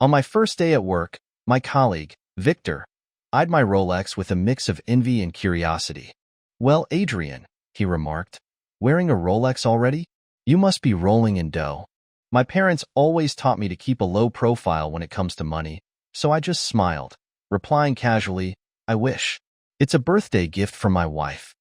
On my first day at work, my colleague, Victor, eyed my Rolex with a mix of envy and curiosity. "Well, Adrian," he remarked, "wearing a Rolex already? You must be rolling in dough." My parents always taught me to keep a low profile when it comes to money, so I just smiled, replying casually, "I wish. It's a birthday gift from my wife."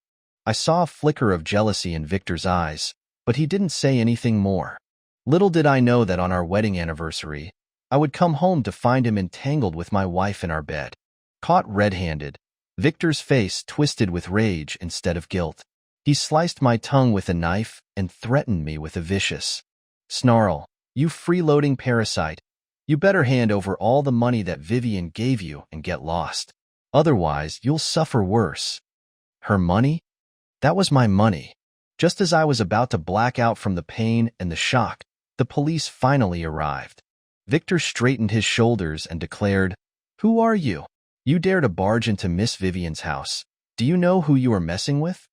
I saw a flicker of jealousy in Victor's eyes, but he didn't say anything more. Little did I know that on our wedding anniversary, I would come home to find him entangled with my wife in our bed. Caught red-handed, Victor's face twisted with rage instead of guilt. He sliced my tongue with a knife and threatened me with a vicious snarl. "You freeloading parasite. You better hand over all the money that Vivian gave you and get lost. Otherwise, you'll suffer worse." Her money? That was my money. Just as I was about to black out from the pain and the shock, the police finally arrived. Victor straightened his shoulders and declared, "Who are you? You dare to barge into Miss Vivian's house. Do you know who you are messing with?"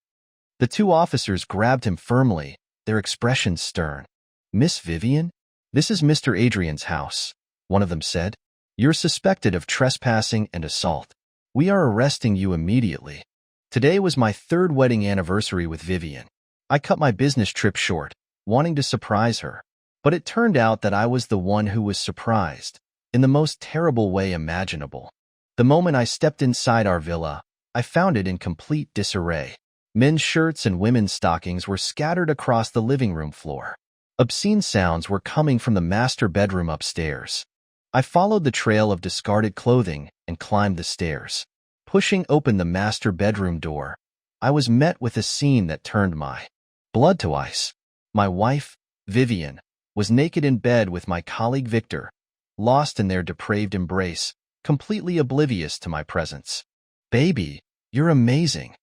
The two officers grabbed him firmly, their expressions stern. "Miss Vivian? This is Mr. Adrian's house," one of them said. "You're suspected of trespassing and assault. We are arresting you immediately." Today was my third wedding anniversary with Vivian. I cut my business trip short, wanting to surprise her. But it turned out that I was the one who was surprised, in the most terrible way imaginable. The moment I stepped inside our villa, I found it in complete disarray. Men's shirts and women's stockings were scattered across the living room floor. Obscene sounds were coming from the master bedroom upstairs. I followed the trail of discarded clothing and climbed the stairs. Pushing open the master bedroom door, I was met with a scene that turned my blood to ice. My wife, Vivian, was naked in bed with my colleague Victor, lost in their depraved embrace, completely oblivious to my presence. "Baby, you're amazing."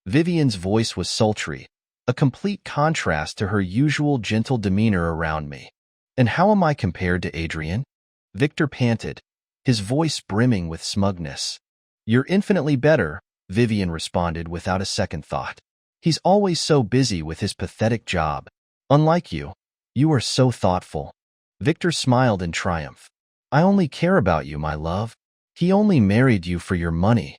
Vivian's voice was sultry, a complete contrast to her usual gentle demeanor around me. "And how am I compared to Adrian?" Victor panted, his voice brimming with smugness. "You're infinitely better," Vivian responded without a second thought. "He's always so busy with his pathetic job. Unlike you, you are so thoughtful." Victor smiled in triumph. "I only care about you, my love. He only married you for your money."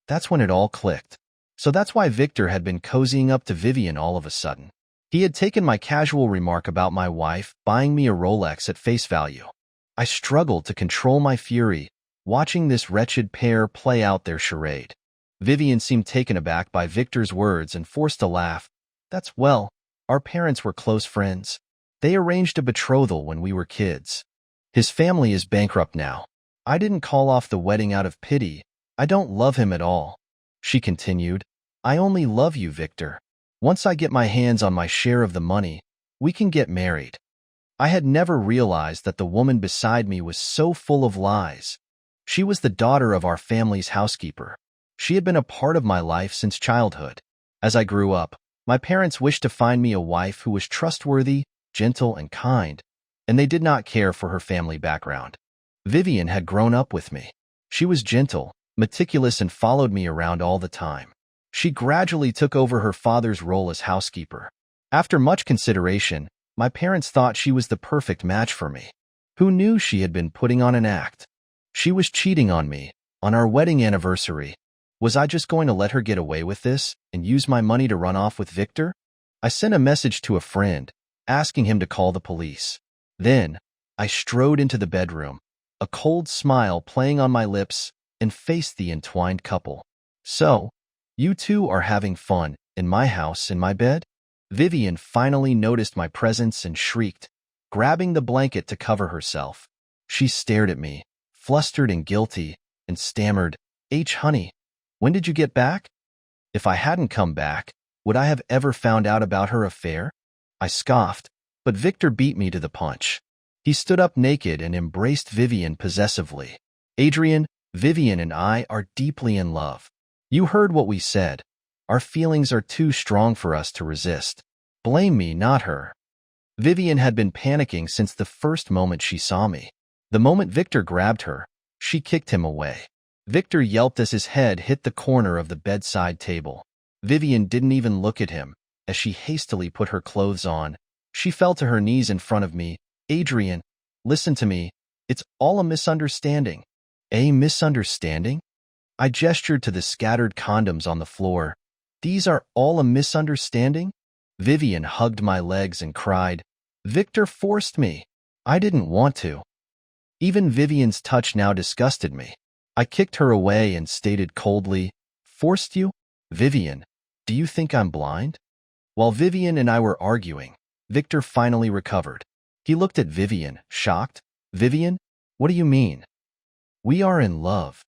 That's when it all clicked. So that's why Victor had been cozying up to Vivian all of a sudden. He had taken my casual remark about my wife buying me a Rolex at face value. I struggled to control my fury, watching this wretched pair play out their charade. Vivian seemed taken aback by Victor's words and forced a laugh. Well, our parents were close friends. They arranged a betrothal when we were kids. His family is bankrupt now. I didn't call off the wedding out of pity. I don't love him at all." She continued, "I only love you, Victor. Once I get my hands on my share of the money, we can get married." I had never realized that the woman beside me was so full of lies. She was the daughter of our family's housekeeper. She had been a part of my life since childhood. As I grew up, my parents wished to find me a wife who was trustworthy, gentle, and kind, and they did not care for her family background. Vivian had grown up with me. She was gentle, meticulous, and followed me around all the time. She gradually took over her father's role as housekeeper. After much consideration, my parents thought she was the perfect match for me. Who knew she had been putting on an act? She was cheating on me, on our wedding anniversary. Was I just going to let her get away with this and use my money to run off with Victor? I sent a message to a friend, asking him to call the police. Then, I strode into the bedroom, a cold smile playing on my lips, and faced the entwined couple. "So, you two are having fun in my house, in my bed?" Vivian finally noticed my presence and shrieked, grabbing the blanket to cover herself. She stared at me, flustered and guilty, and stammered, Honey, when did you get back?" If I hadn't come back, would I have ever found out about her affair? I scoffed, but Victor beat me to the punch. He stood up naked and embraced Vivian possessively. "Adrian, Vivian and I are deeply in love. You heard what we said. Our feelings are too strong for us to resist. Blame me, not her." Vivian had been panicking since the first moment she saw me. The moment Victor grabbed her, she kicked him away. Victor yelped as his head hit the corner of the bedside table. Vivian didn't even look at him. As she hastily put her clothes on, she fell to her knees in front of me. "Adrian, listen to me. It's all a misunderstanding. A misunderstanding? I gestured to the scattered condoms on the floor. These are all a misunderstanding? Vivian hugged my legs and cried, Victor forced me. I didn't want to. Even Vivian's touch now disgusted me. I kicked her away and stated coldly, Forced you? Vivian, do you think I'm blind? While Vivian and I were arguing, Victor finally recovered. He looked at Vivian, shocked. Vivian, what do you mean? We are in love.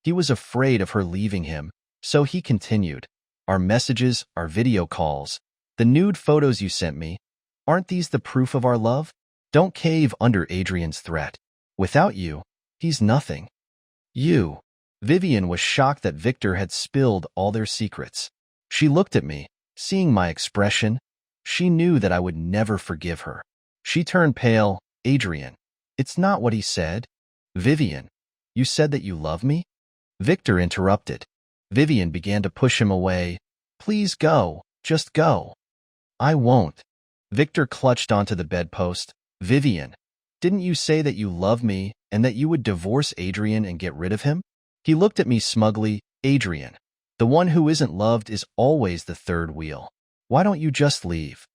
He was afraid of her leaving him, so he continued. Our messages, our video calls, the nude photos you sent me, aren't these the proof of our love? Don't cave under Adrian's threat. Without you, he's nothing. You. Vivian was shocked that Victor had spilled all their secrets. She looked at me, seeing my expression. She knew that I would never forgive her. She turned pale. Adrian, it's not what he said. Vivian, you said that you love me? Victor interrupted. Vivian began to push him away. Please go, just go. I won't. Victor clutched onto the bedpost. Vivian, didn't you say that you love me and that you would divorce Adrian and get rid of him? He looked at me smugly. Adrian, the one who isn't loved is always the third wheel. Why don't you just leave?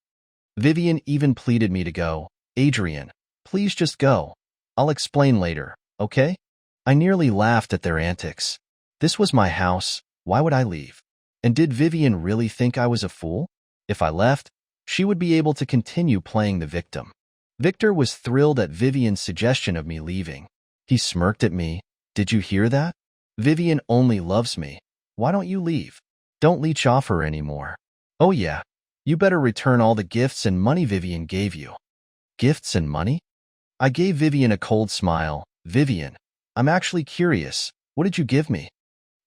Vivian even pleaded me to go. Adrian, please just go. I'll explain later, okay? I nearly laughed at their antics. This was my house. Why would I leave? And did Vivian really think I was a fool? If I left, she would be able to continue playing the victim. Victor was thrilled at Vivian's suggestion of me leaving. He smirked at me. Did you hear that? Vivian only loves me. Why don't you leave? Don't leech off her anymore. Oh yeah, you better return all the gifts and money Vivian gave you. Gifts and money? I gave Vivian a cold smile. Vivian, I'm actually curious. What did you give me?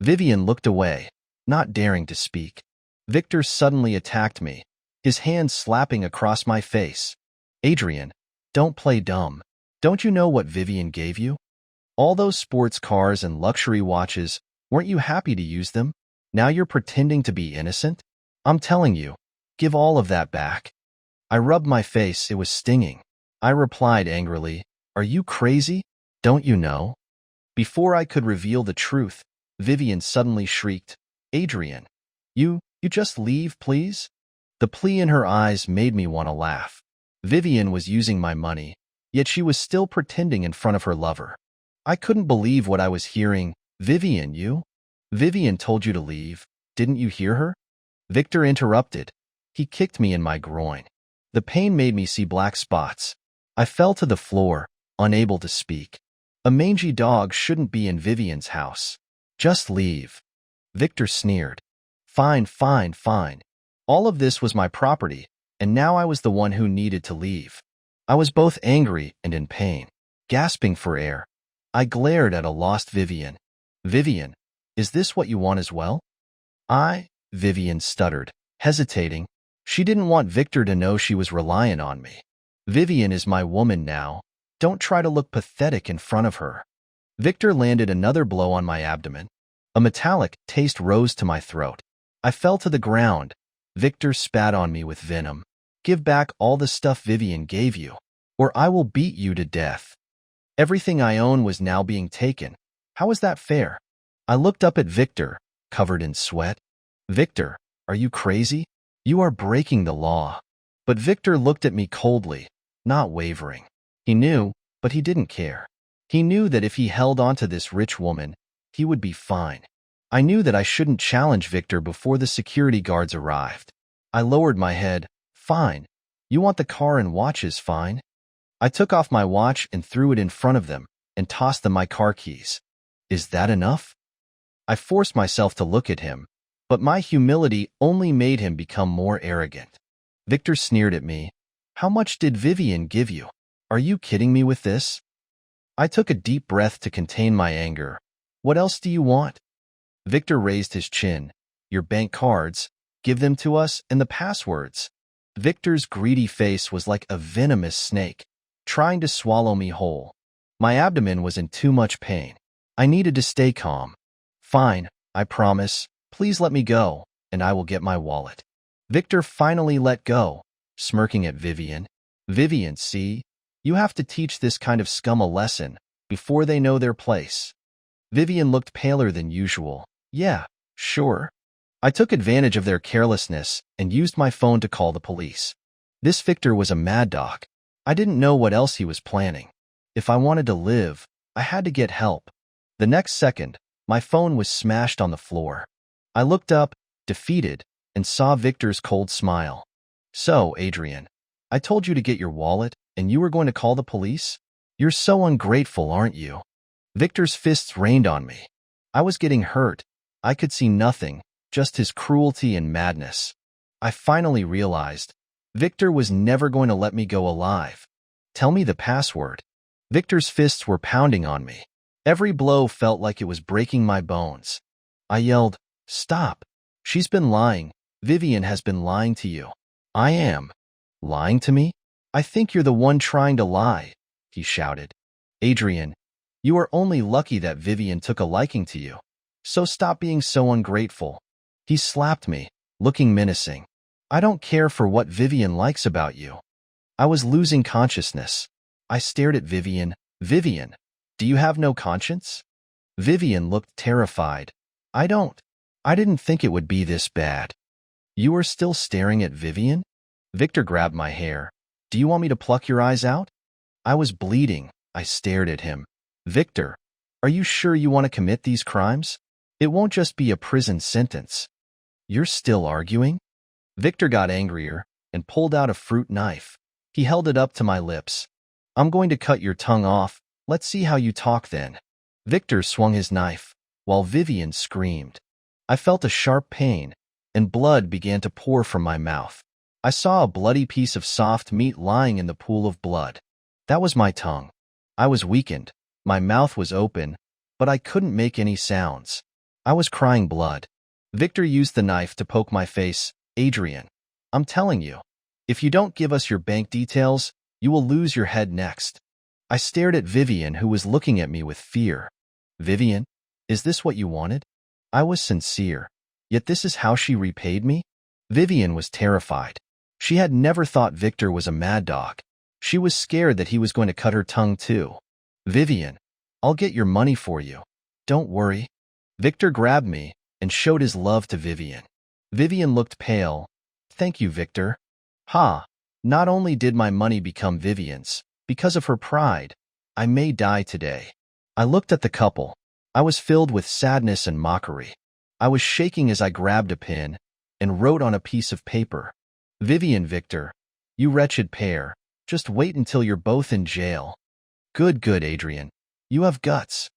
Vivian looked away, not daring to speak. Victor suddenly attacked me, his hand slapping across my face. Adrian, don't play dumb. Don't you know what Vivian gave you? All those sports cars and luxury watches, weren't you happy to use them? Now you're pretending to be innocent? I'm telling you, give all of that back. I rubbed my face, it was stinging. I replied angrily, Are you crazy? Don't you know? Before I could reveal the truth, Vivian suddenly shrieked, Adrian, you just leave, please? The plea in her eyes made me want to laugh. Vivian was using my money, yet she was still pretending in front of her lover. I couldn't believe what I was hearing. Vivian, you? Vivian told you to leave. Didn't you hear her? Victor interrupted. He kicked me in my groin. The pain made me see black spots. I fell to the floor, unable to speak. A mangy dog shouldn't be in Vivian's house. Just leave. Victor sneered. Fine, fine, fine. All of this was my property, and now I was the one who needed to leave. I was both angry and in pain, gasping for air. I glared at a lost Vivian. Vivian, is this what you want as well? Vivian stuttered, hesitating. She didn't want Victor to know she was reliant on me. Vivian is my woman now. Don't try to look pathetic in front of her. Victor landed another blow on my abdomen. A metallic taste rose to my throat. I fell to the ground. Victor spat on me with venom. Give back all the stuff Vivian gave you, or I will beat you to death. Everything I own was now being taken. How is that fair? I looked up at Victor, covered in sweat. Victor, are you crazy? You are breaking the law. But Victor looked at me coldly, not wavering. He knew, but he didn't care. He knew that if he held on to this rich woman, he would be fine. I knew that I shouldn't challenge Victor before the security guards arrived. I lowered my head. Fine. You want the car and watches, fine. I took off my watch and threw it in front of them and tossed them my car keys. Is that enough? I forced myself to look at him, but my humility only made him become more arrogant. Victor sneered at me. How much did Vivian give you? Are you kidding me with this? I took a deep breath to contain my anger. What else do you want? Victor raised his chin. Your bank cards. Give them to us and the passwords. Victor's greedy face was like a venomous snake, trying to swallow me whole. My abdomen was in too much pain. I needed to stay calm. Fine, I promise. Please let me go, and I will get my wallet. Victor finally let go, smirking at Vivian. Vivian, see? You have to teach this kind of scum a lesson, before they know their place. Vivian looked paler than usual. Yeah, sure. I took advantage of their carelessness and used my phone to call the police. This Victor was a mad dog. I didn't know what else he was planning. If I wanted to live, I had to get help. The next second, my phone was smashed on the floor. I looked up, defeated, and saw Victor's cold smile. So, Adrian, I told you to get your wallet, and you were going to call the police? You're so ungrateful, aren't you? Victor's fists rained on me. I was getting hurt. I could see nothing, just his cruelty and madness. I finally realized Victor was never going to let me go alive. Tell me the password. Victor's fists were pounding on me. Every blow felt like it was breaking my bones. I yelled, "Stop! She's been lying. Vivian has been lying to you." "I am." "Lying to me? I think you're the one trying to lie," he shouted. "Adrian, you are only lucky that Vivian took a liking to you. So stop being so ungrateful." He slapped me, looking menacing. "I don't care for what Vivian likes about you." I was losing consciousness. I stared at Vivian. "Vivian, do you have no conscience?" Vivian looked terrified. I didn't think it would be this bad." "You are still staring at Vivian?" Victor grabbed my hair. "Do you want me to pluck your eyes out?" I was bleeding. I stared at him. "Victor, are you sure you want to commit these crimes? It won't just be a prison sentence." "You're still arguing?" Victor got angrier and pulled out a fruit knife. He held it up to my lips. "I'm going to cut your tongue off. Let's see how you talk then." Victor swung his knife, while Vivian screamed. I felt a sharp pain, and blood began to pour from my mouth. I saw a bloody piece of soft meat lying in the pool of blood. That was my tongue. I was weakened. My mouth was open, but I couldn't make any sounds. I was crying blood. Victor used the knife to poke my face. "Adrian, I'm telling you, if you don't give us your bank details, you will lose your head next." I stared at Vivian, who was looking at me with fear. "Vivian, is this what you wanted?" I was sincere, yet this is how she repaid me? Vivian was terrified. She had never thought Victor was a mad dog. She was scared that he was going to cut her tongue too. "Vivian, I'll get your money for you. Don't worry." Victor grabbed me and showed his love to Vivian. Vivian looked pale. "Thank you, Victor." Ha! Not only did my money become Vivian's, because of her pride, I may die today. I looked at the couple. I was filled with sadness and mockery. I was shaking as I grabbed a pen and wrote on a piece of paper. "Vivian, Victor, you wretched pair, just wait until you're both in jail." Good, Adrian. You have guts."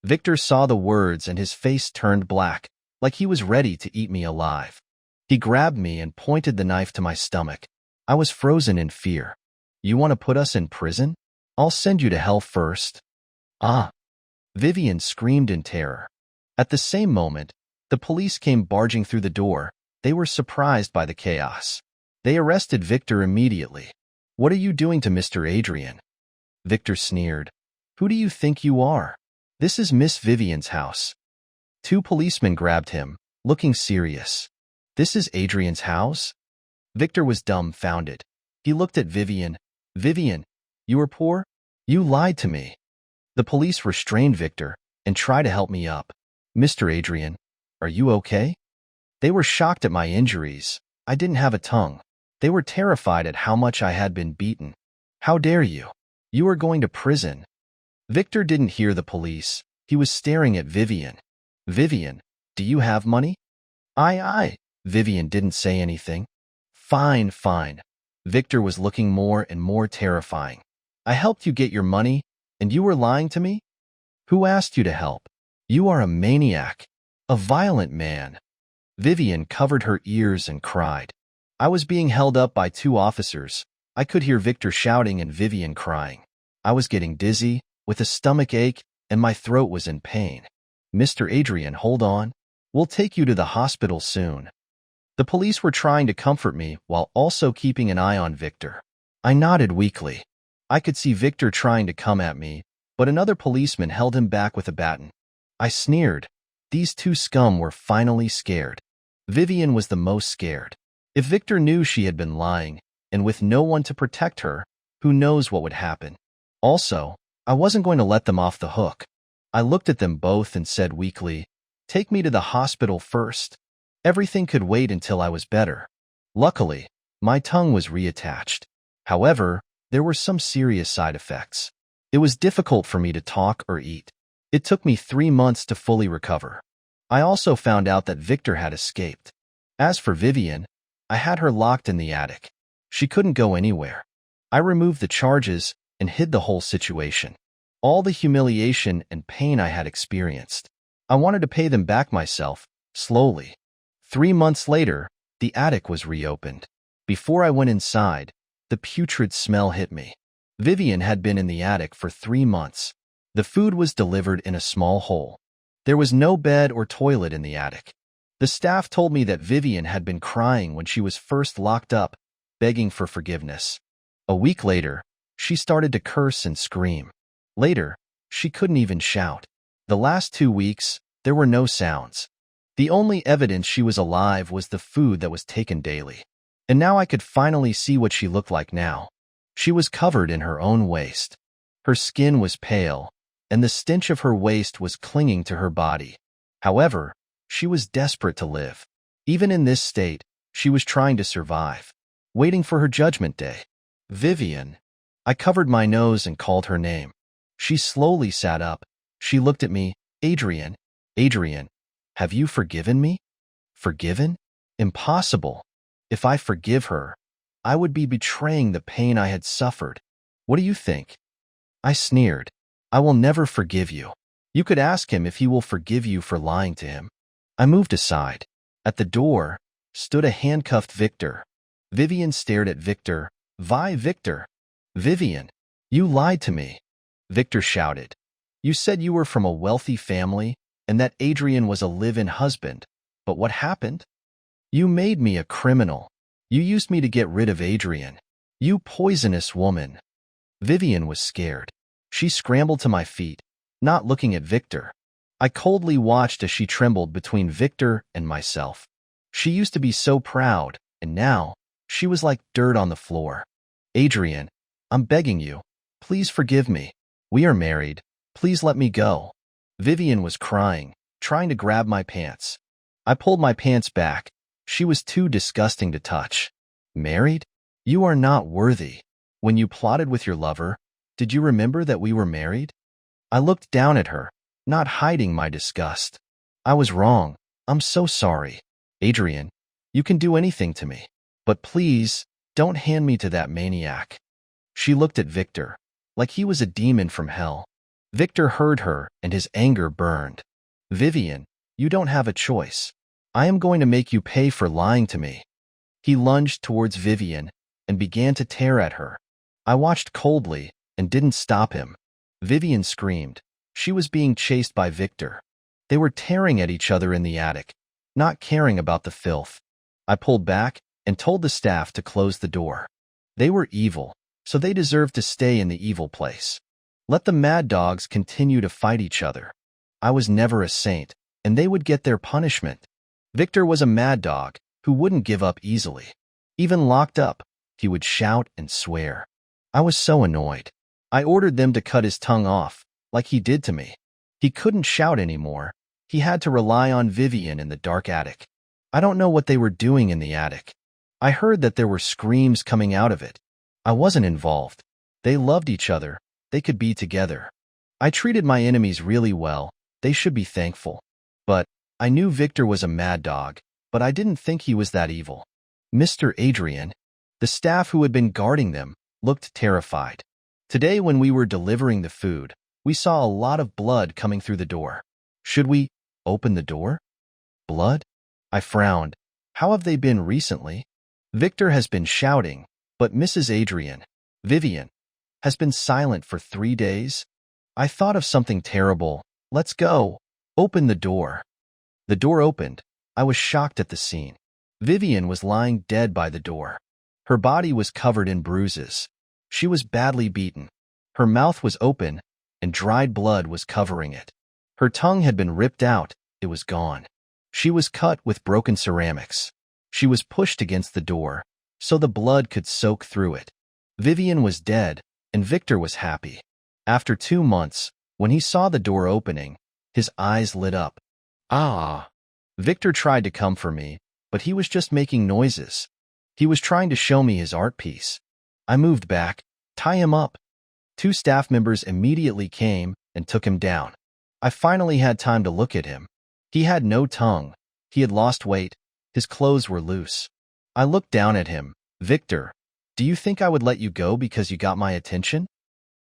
Victor saw the words and his face turned black, like he was ready to eat me alive. He grabbed me and pointed the knife to my stomach. I was frozen in fear. "You want to put us in prison? I'll send you to hell first." "Ah!" Vivian screamed in terror. At the same moment, the police came barging through the door. They were surprised by the chaos. They arrested Victor immediately. "What are you doing to Mr. Adrian?" Victor sneered. "Who do you think you are? This is Miss Vivian's house." Two policemen grabbed him, looking serious. "This is Adrian's house?" Victor was dumbfounded. He looked at Vivian. "Vivian, you are poor? You lied to me." The police restrained Victor and tried to help me up. "Mr. Adrian, are you okay?" They were shocked at my injuries. I didn't have a tongue. They were terrified at how much I had been beaten. "How dare you? You are going to prison." Victor didn't hear the police. He was staring at Vivian. "Vivian, do you have money?" I. Vivian didn't say anything. Fine. Victor was looking more and more terrifying. "I helped you get your money, and you were lying to me?" "Who asked you to help? You are a maniac, a violent man." Vivian covered her ears and cried. I was being held up by two officers. I could hear Victor shouting and Vivian crying. I was getting dizzy, with a stomach ache, and my throat was in pain. "Mr. Adrian, hold on. We'll take you to the hospital soon." The police were trying to comfort me while also keeping an eye on Victor. I nodded weakly. I could see Victor trying to come at me, but another policeman held him back with a baton. I sneered. These two scum were finally scared. Vivian was the most scared. If Victor knew she had been lying, and with no one to protect her, who knows what would happen. Also, I wasn't going to let them off the hook. I looked at them both and said weakly, "Take me to the hospital first. Everything could wait until I was better." Luckily, my tongue was reattached. However, there were some serious side effects. It was difficult for me to talk or eat. It took me 3 months to fully recover. I also found out that Victor had escaped. As for Vivian, I had her locked in the attic. She couldn't go anywhere. I removed the charges and hid the whole situation. All the humiliation and pain I had experienced. I wanted to pay them back myself, slowly. 3 months later, the attic was reopened. Before I went inside, the putrid smell hit me. Vivian had been in the attic for 3 months. The food was delivered in a small hole. There was no bed or toilet in the attic. The staff told me that Vivian had been crying when she was first locked up, begging for forgiveness. A week later, she started to curse and scream. Later, she couldn't even shout. The last 2 weeks, there were no sounds. The only evidence she was alive was the food that was taken daily. And now I could finally see what she looked like now. She was covered in her own waste. Her skin was pale, and the stench of her waste was clinging to her body. However, she was desperate to live. Even in this state, she was trying to survive, waiting for her judgment day. Vivian. I covered my nose and called her name. She slowly sat up. She looked at me. "Adrian, Adrian, have you forgiven me?" Forgiven? Impossible. If I forgive her, I would be betraying the pain I had suffered. What do you think? I sneered. "I will never forgive you. You could ask him if he will forgive you for lying to him." I moved aside. At the door stood a handcuffed Victor. Vivian stared at Victor. "Vi, Victor." "Vivian, you lied to me," Victor shouted. "You said you were from a wealthy family and that Adrian was a live-in husband. But what happened? You made me a criminal. You used me to get rid of Adrian. You poisonous woman." Vivian was scared. She scrambled to my feet, not looking at Victor. I coldly watched as she trembled between Victor and myself. She used to be so proud, and now she was like dirt on the floor. "Adrian, I'm begging you. Please forgive me. We are married. Please let me go." Vivian was crying, trying to grab my pants. I pulled my pants back. She was too disgusting to touch. "Married? You are not worthy. When you plotted with your lover, did you remember that we were married?" I looked down at her, not hiding my disgust. "I was wrong. I'm so sorry. Adrian, you can do anything to me. But please, don't hand me to that maniac." She looked at Victor, like he was a demon from hell. Victor heard her, and his anger burned. "Vivian, you don't have a choice. I am going to make you pay for lying to me." He lunged towards Vivian and began to tear at her. I watched coldly and didn't stop him. Vivian screamed. She was being chased by Victor. They were tearing at each other in the attic, not caring about the filth. I pulled back and told the staff to close the door. They were evil, so they deserved to stay in the evil place. Let the mad dogs continue to fight each other. I was never a saint, and they would get their punishment. Victor was a mad dog who wouldn't give up easily. Even locked up, he would shout and swear. I was so annoyed. I ordered them to cut his tongue off, like he did to me. He couldn't shout anymore. He had to rely on Vivian in the dark attic. I don't know what they were doing in the attic. I heard that there were screams coming out of it. I wasn't involved. They loved each other. They could be together. I treated my enemies really well. They should be thankful. But I knew Victor was a mad dog, but I didn't think he was that evil. "Mr. Adrian," the staff who had been guarding them, looked terrified. Today when we were delivering the food, we saw a lot of blood coming through the door. Should we open the door? Blood? I frowned. How have they been recently? Victor has been shouting, but Mrs. Adrian, Vivian, has been silent for 3 days. I thought of something terrible. "Let's go. Open the door." The door opened. I was shocked at the scene. Vivian was lying dead by the door. Her body was covered in bruises. She was badly beaten. Her mouth was open, and dried blood was covering it. Her tongue had been ripped out. It was gone. She was cut with broken ceramics. She was pushed against the door, so the blood could soak through it. Vivian was dead, and Victor was happy. After 2 months, when he saw the door opening, his eyes lit up. Ah! Victor tried to come for me, but he was just making noises. He was trying to show me his art piece. I moved back. Tie him up. 2 staff members immediately came and took him down. I finally had time to look at him. He had no tongue. He had lost weight. His clothes were loose. I looked down at him. Victor, do you think I would let you go because you got my attention?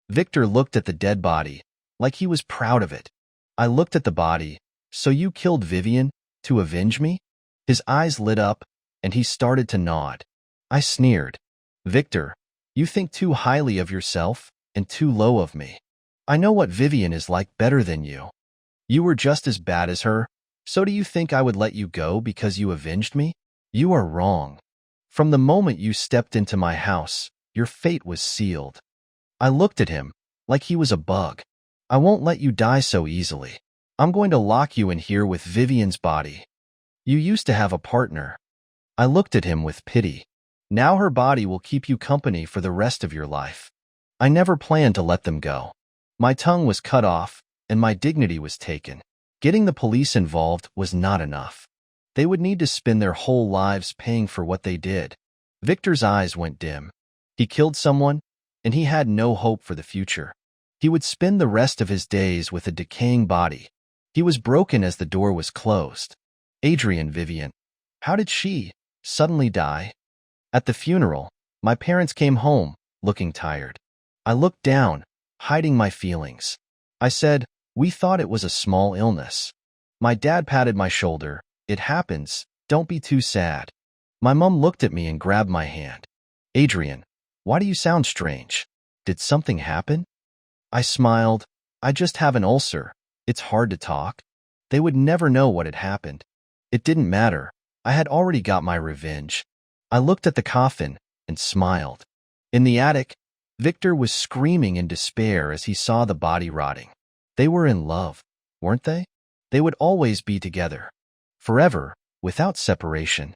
Victor looked at the dead body, like he was proud of it. I looked at the body. So you killed Vivian to avenge me? His eyes lit up, and he started to nod. I sneered. Victor, you think too highly of yourself and too low of me. I know what Vivian is like better than you. You were just as bad as her, so do you think I would let you go because you avenged me? You are wrong. From the moment you stepped into my house, your fate was sealed. I looked at him like he was a bug. I won't let you die so easily. I'm going to lock you in here with Vivian's body. You used to have a partner. I looked at him with pity. Now her body will keep you company for the rest of your life. I never planned to let them go. My tongue was cut off, and my dignity was taken. Getting the police involved was not enough. They would need to spend their whole lives paying for what they did. Victor's eyes went dim. He killed someone, and he had no hope for the future. He would spend the rest of his days with a decaying body. He was broken as the door was closed. Adrian, Vivian. How did she suddenly die? At the funeral, my parents came home, looking tired. I looked down, hiding my feelings. I said, we thought it was a small illness. My dad patted my shoulder. It happens. Don't be too sad. My mom looked at me and grabbed my hand. Adrian, why do you sound strange? Did something happen? I smiled. I just have an ulcer. It's hard to talk. They would never know what had happened. It didn't matter. I had already got my revenge. I looked at the coffin and smiled. In the attic, Victor was screaming in despair as he saw the body rotting. They were in love, weren't they? They would always be together. Forever, without separation.